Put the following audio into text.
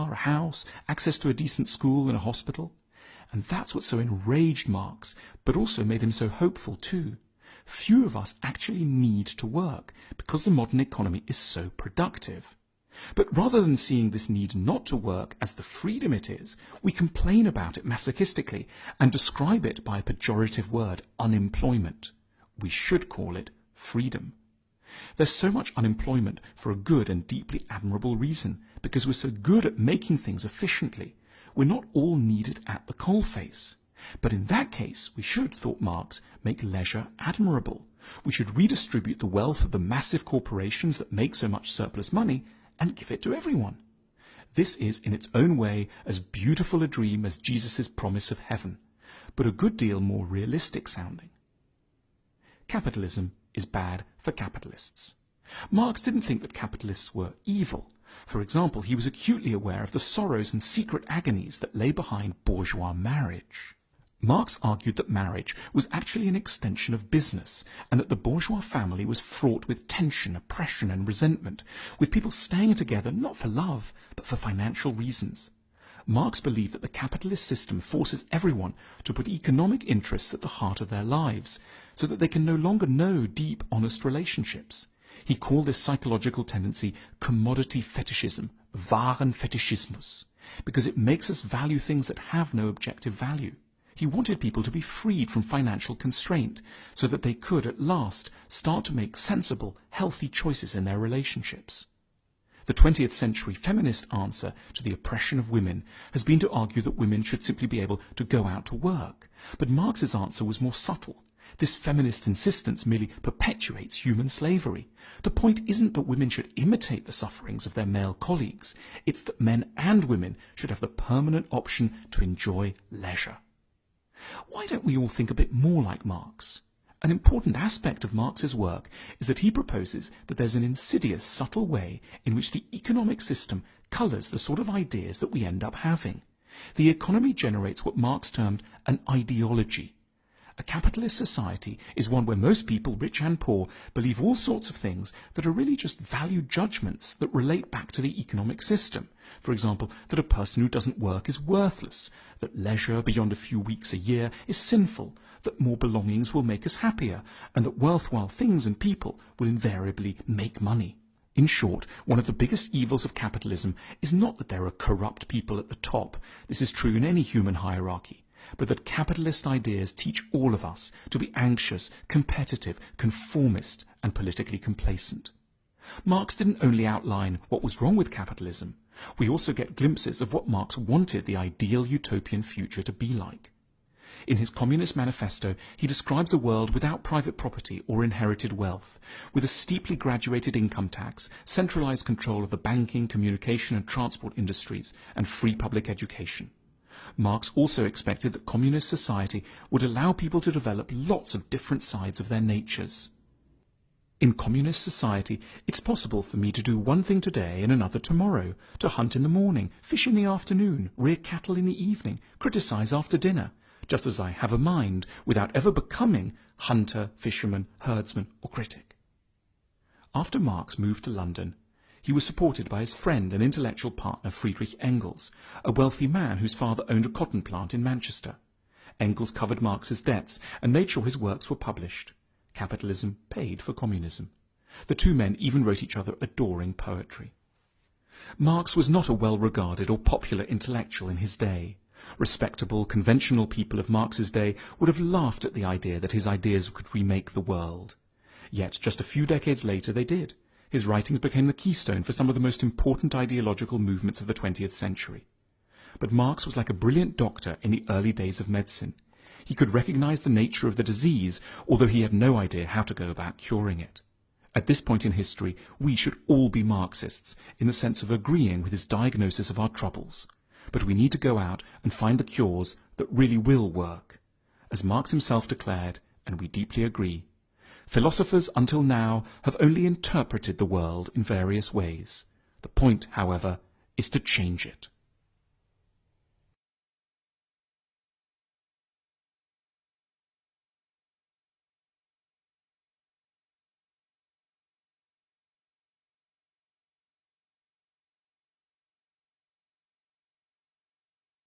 car, a house, access to a decent school and a hospital. And that's what so enraged Marx, but also made him so hopeful too. Few of us actually need to work because the modern economy is so productive. But rather than seeing this need not to work as the freedom it is, we complain about it masochistically and describe it by a pejorative word, unemployment. We should call it freedom. There's so much unemployment for a good and deeply admirable reason, because we're so good at making things efficiently. We're not all needed at the coalface. But in that case, we should, thought Marx, make leisure admirable. We should redistribute the wealth of the massive corporations that make so much surplus money and give it to everyone. This is, in its own way, as beautiful a dream as Jesus' promise of heaven, but a good deal more realistic sounding. Capitalism is bad for capitalists. Marx didn't think that capitalists were evil. For example, he was acutely aware of the sorrows and secret agonies that lay behind bourgeois marriage. Marx argued that marriage was actually an extension of business, and that the bourgeois family was fraught with tension, oppression and resentment, with people staying together not for love, but for financial reasons. Marx believed that the capitalist system forces everyone to put economic interests at the heart of their lives, so that they can no longer know deep, honest relationships. He called this psychological tendency commodity fetishism, Warenfetischismus, because it makes us value things that have no objective value. He wanted people to be freed from financial constraint, so that they could, at last, start to make sensible, healthy choices in their relationships. The 20th century feminist answer to the oppression of women has been to argue that women should simply be able to go out to work. But Marx's answer was more subtle. This feminist insistence merely perpetuates human slavery. The point isn't that women should imitate the sufferings of their male colleagues. It's that men and women should have the permanent option to enjoy leisure. Why don't we all think a bit more like Marx? An important aspect of Marx's work is that he proposes that there's an insidious, subtle way in which the economic system colours the sort of ideas that we end up having. The economy generates what Marx termed an ideology. A capitalist society is one where most people, rich and poor, believe all sorts of things that are really just value judgments that relate back to the economic system. For example, that a person who doesn't work is worthless, that leisure beyond a few weeks a year is sinful, that more belongings will make us happier, and that worthwhile things and people will invariably make money. In short, one of the biggest evils of capitalism is not that there are corrupt people at the top. This is true in any human hierarchy. But that capitalist ideas teach all of us to be anxious, competitive, conformist, and politically complacent. Marx didn't only outline what was wrong with capitalism. We also get glimpses of what Marx wanted the ideal utopian future to be like. In his Communist Manifesto, he describes a world without private property or inherited wealth, with a steeply graduated income tax, centralized control of the banking, communication and transport industries, and free public education. Marx also expected that communist society would allow people to develop lots of different sides of their natures. In communist society, it's possible for me to do one thing today and another tomorrow, to hunt in the morning, fish in the afternoon, rear cattle in the evening, criticize after dinner, just as I have a mind without ever becoming hunter, fisherman, herdsman or critic. After Marx moved to London, he was supported by his friend and intellectual partner Friedrich Engels, a wealthy man whose father owned a cotton plant in Manchester. Engels covered Marx's debts and made sure his works were published. Capitalism paid for communism. The two men even wrote each other adoring poetry. Marx was not a well-regarded or popular intellectual in his day. Respectable, conventional people of Marx's day would have laughed at the idea that his ideas could remake the world. Yet just a few decades later they did. His writings became the keystone for some of the most important ideological movements of the 20th century. But Marx was like a brilliant doctor in the early days of medicine. He could recognize the nature of the disease, although he had no idea how to go about curing it. At this point in history, we should all be Marxists, in the sense of agreeing with his diagnosis of our troubles. But we need to go out and find the cures that really will work. As Marx himself declared, and we deeply agree, philosophers until now have only interpreted the world in various ways. The point, however, is to change it.